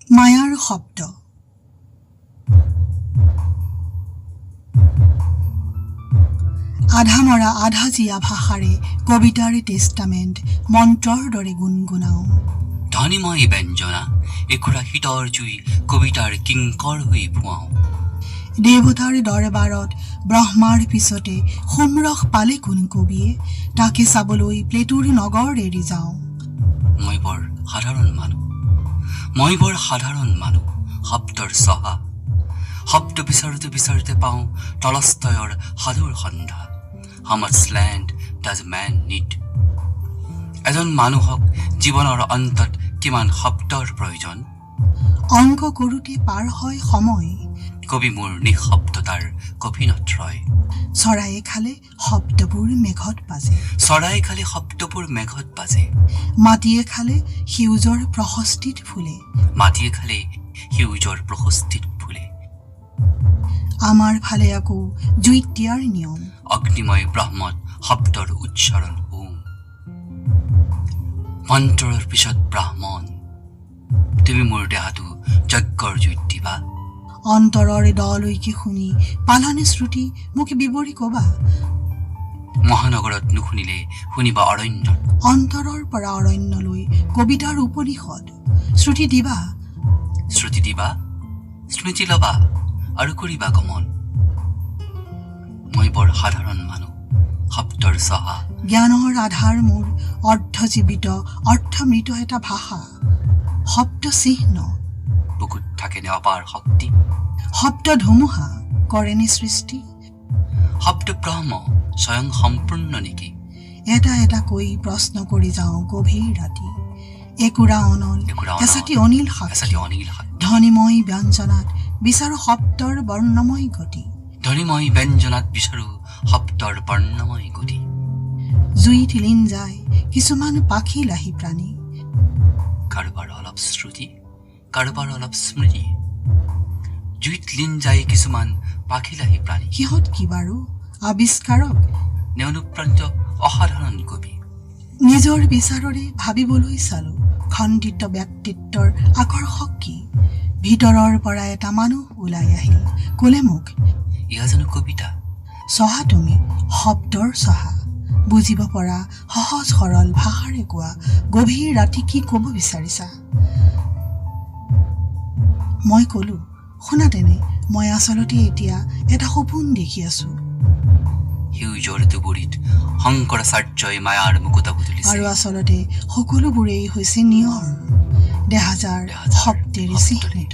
মায়াৰ শব্দ। আধা মৰা আধা জীয়া ভাষাৰে কবিতাৰে টেষ্টামেণ্ট মন্ত্ৰৰ দৰে গুণগুণাওঁ। ধ্বনিময় ব্যঞ্জনা একুৰা শীতৰ জুই কবিতাৰ কিংকৰ হৈ ফুৱাওঁ। দেৱতাৰ দৰবাৰত ব্ৰহ্মাৰ পিছতে সোমৰস পালে কোন কবিয়ে, তাকে চাবলৈ প্লেটুৰ নগৰ এৰি যাওঁ। মই বৰ সাধাৰণ মানুহ শব্দৰ চহা। শব্দ বিচাৰোঁতে বিচাৰোঁতে পাওঁ টলষ্টয়ৰ সাধুৰ সন্ধ্যা। হাউ মাচ লেণ্ড ডাজ মেন নিড। এজন মানুহক জীৱনৰ অন্তত কিমান শব্দৰ প্ৰয়োজন। অংক কৰোঁতে পাৰ হয় সময়। কবি মোৰ নিঃশব্দতাৰ কফিনত ৰয়। চৰায়ে খালে শব্দবোৰ মেঘত বাজে। মাটিয়ে খালে সেউজৰ প্ৰশস্তিত ফুলে। আমাৰ ফালে আকৌ জুইত দিয়াৰ নিয়ম। অগ্নিময় ব্ৰহ্মত শব্দৰ উচ্চাৰণ হোম। মন্ত্ৰৰ পিছত ব্ৰাহ্মণ, তুমি মোৰ দেহাটো যজ্ঞৰ জুইত দিবা। অন্তৰৰ দলৈকে শুনি পালানে শ্ৰুতি মোক বিৱৰি কবা। মহানগৰত নুশুনিলে শুনিবা অৰণ্যত। অন্তৰৰ পৰা অৰণ্যলৈ কবিতাৰ উপনিষদ। শ্ৰুতি দিবা, স্মৃতি ল'বা আৰু কৰিবা গমন। মই বৰ সাধাৰণ মানুহ শব্দৰ চহা। জ্ঞানৰ আধাৰ মোৰ অৰ্ধজীৱিত অৰ্থমৃত এটা ভাষা। শব্দ চিহ্ন বুকুত থাকেনে অপাৰ শক্তি। শব্দ ধুমুহা কৰেনে সৃষ্টি। শব্দ ব্ৰহ্ম স্বয়ং সম্পূৰ্ণ নেকি। এটা এটা কৈ প্ৰশ্ন কৰি যাওঁ গভীৰ ৰাতি। একুৰা অনল এচাটি অনিল সাক্ষী। ধ্বনিময় ব্যঞ্জনাত বিচাৰো শব্দৰ বৰ্ণময় গতি। জুইত লীন যায় কিছুমান পাখি লাহি প্ৰাণী। কাৰোবাৰ অলপ শ্ৰুতি, কাৰোবাৰ অলপ স্মৃতি। জুইত লীন যায় কিছুমান পাখি লাহি প্ৰাণী। সিহঁত কি বাৰু আৱিষ্কাৰক নে অনুপ্ৰাণিত অসাধাৰণ কবি। নিজৰ বিচাৰৰে ভাবিবলৈ চালো খণ্ডিত ব্যক্তিত্বৰ আকৰ্ষক কি। ভিতৰৰ পৰা এটা মানুহ ওলাই আহিল, ক'লে মোক, ইয়া জানো কবিতা। চহা তুমি শব্দৰ চহা। বুজিব পৰা সহজ সৰল ভাষাৰে কোৱা গভীৰ ৰাতি কি ক'ব বিচাৰিছা। মই ক'লো, শুনা তেনে মই আচলতে এতিয়া এটা সপোন দেখি আছো। সেউজৰ দুবৰিত শংকৰাচাৰ্যই মায়াৰ মুকুতা বুটলিছে। আৰু আচলতে সকলোবোৰেই হৈছে নিয়ৰ দেহাজাৰ শব্দেৰে চিহ্নিত।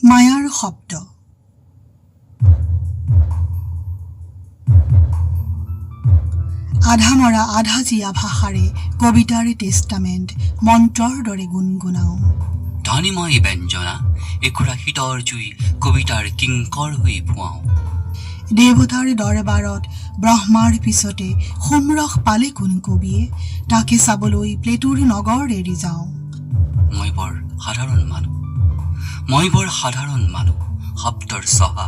মায়াৰ শব্দ। আধা মৰা আধা জীয়া ভাষাৰে কবিতাৰে টেষ্টামেণ্ট মন্ত্ৰৰ দৰে গুণগুণাওঁ। ধ্বনিময় ব্যঞ্জনা একুৰা শীতৰ জুই কবিতাৰ কিংকৰ হৈ ফুৱাওঁ। দেৱতাৰ দৰবাৰত ব্ৰহ্মাৰ পিছতে সোমৰস পালে কোন কবিয়ে, তাকে চাবলৈ প্লেটুৰ নগৰ এৰি যাওঁ। মই বৰ সাধাৰণ মানুহ শব্দৰ চহা।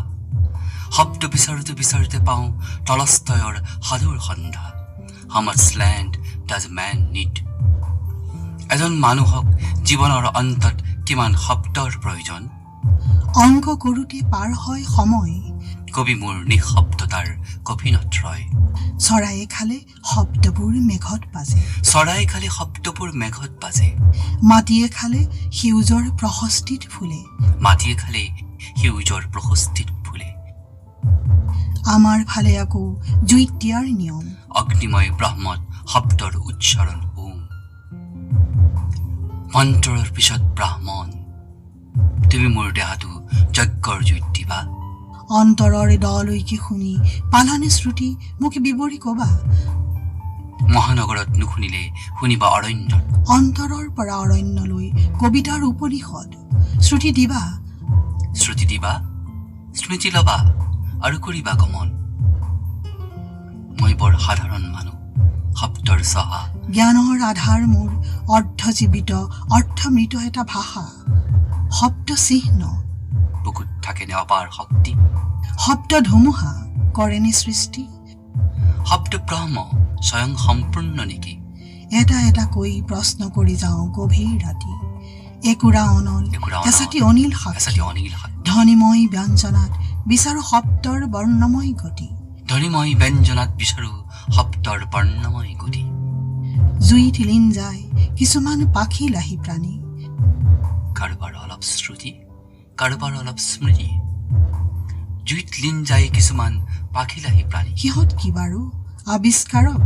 শব্দ বিচাৰোঁতে বিচাৰোঁতে পাওঁ টলষ্টয়ৰ সাধুৰ সন্ধ্যা। হাউ মাচ লেণ্ড ডাজ মেন নিড। এজন মানুহক জীৱনৰ অন্তত কিমান শব্দৰ প্ৰয়োজন। অংক কৰোঁতে পাৰ হয় সময়। কবি মোৰ নিঃশব্দতাৰ কফিনত ৰয়। চৰায়ে খালে শব্দবোৰ মেঘত বাজে। মাটিয়ে খালে সেউজৰ প্ৰশস্তিত ফুলে। আমাৰ ফালে আকৌ জুইত দিয়াৰ নিয়ম। অগ্নিময় ব্ৰহ্মত শব্দৰ উচ্চাৰণ হোম। মন্ত্ৰৰ পিছত ব্ৰাহ্মণ, তুমি মোৰ দেহাটো যজ্ঞৰ জুইত দিবা। অন্তৰৰ দলৈকে শুনি পালানে শ্ৰুতি মোক বিৱৰি কবা। মহানগৰত নুশুনিলে শুনিবা অৰণ্যত। অন্তৰৰ পৰা অৰণ্যলৈ কবিতাৰ উপনিষদ। শ্ৰুতি দিবা, শিকিবা, স্মৃতি ল'বা আৰু কৰিবা গমন। মই বৰ সাধাৰণ মানুহ, শব্দৰ চহা। জ্ঞানৰ আধাৰ মোৰ অৰ্ধজীৱিত অৰ্থমৃত এটা ভাষা, শব্দ চিহ্ন। বুকুত থাকেনে অপাৰ শক্তি, শব্দ ধুমুহা কৰেনে সৃষ্টি। শব্দ ব্ৰহ্ম স্বয়ং সম্পূৰ্ণ নেকি? এটা এটা কৈ প্ৰশ্ন কৰি যাওঁ গভীৰ ৰাতি। একুৰা অনল এচাটি অনিল সাক্ষী, ধ্বনিময় ব্যঞ্জনাত বিচাৰো শব্দৰ বৰ্ণময় গতি। ধ্বনিময় ব্যঞ্জনাত বিচাৰো শব্দৰ বৰ্ণময় গতি। জুইত লীন যায় কিছুমান পাখি লাহি প্ৰাণী, কাৰোবাৰ অলপ শ্ৰুতি, কাৰোবাৰ অলপ স্মৃতি। জুইত লীন যায় কিছুমান পাখিলাহী প্ৰাণী। সিহঁত কি বাৰু আৱিষ্কাৰক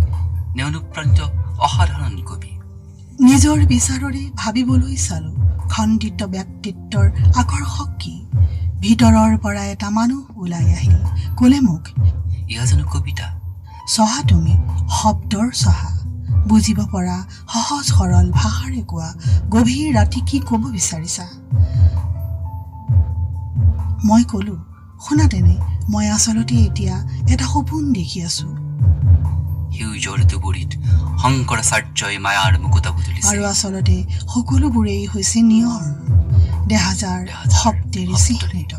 নে অনুপ্ৰাণিত অসাধাৰণ কবি? নিজৰ বিচাৰৰে ভাবিবলৈ চালো খণ্ডিত ব্যক্তিত্বৰ আকৰ্ষক কি। ভিতৰৰ পৰা এটা মানুহ ওলাই আহিল, ক'লে মোক, এয়া জানো কবিতা? চহা তুমি শব্দৰ চহা, বুজিব পৰা সহজ সৰল ভাষাৰে কোৱা গভীৰ ৰাতি কি ক'ব বিচাৰিছা। মই ক'লো, শুনা তেনে, মই আচলতে এতিয়া এটা সপোন দেখি আছো। সেউজৰ দুবৰিত শংকৰাচাৰ্যই মায়াৰ মুকুতাব তুলিছে। আৰু আচলতে সকলোবোৰেই হৈছে নিয়ৰ, দেহাজাৰ শব্দেৰে চিহ্নিত।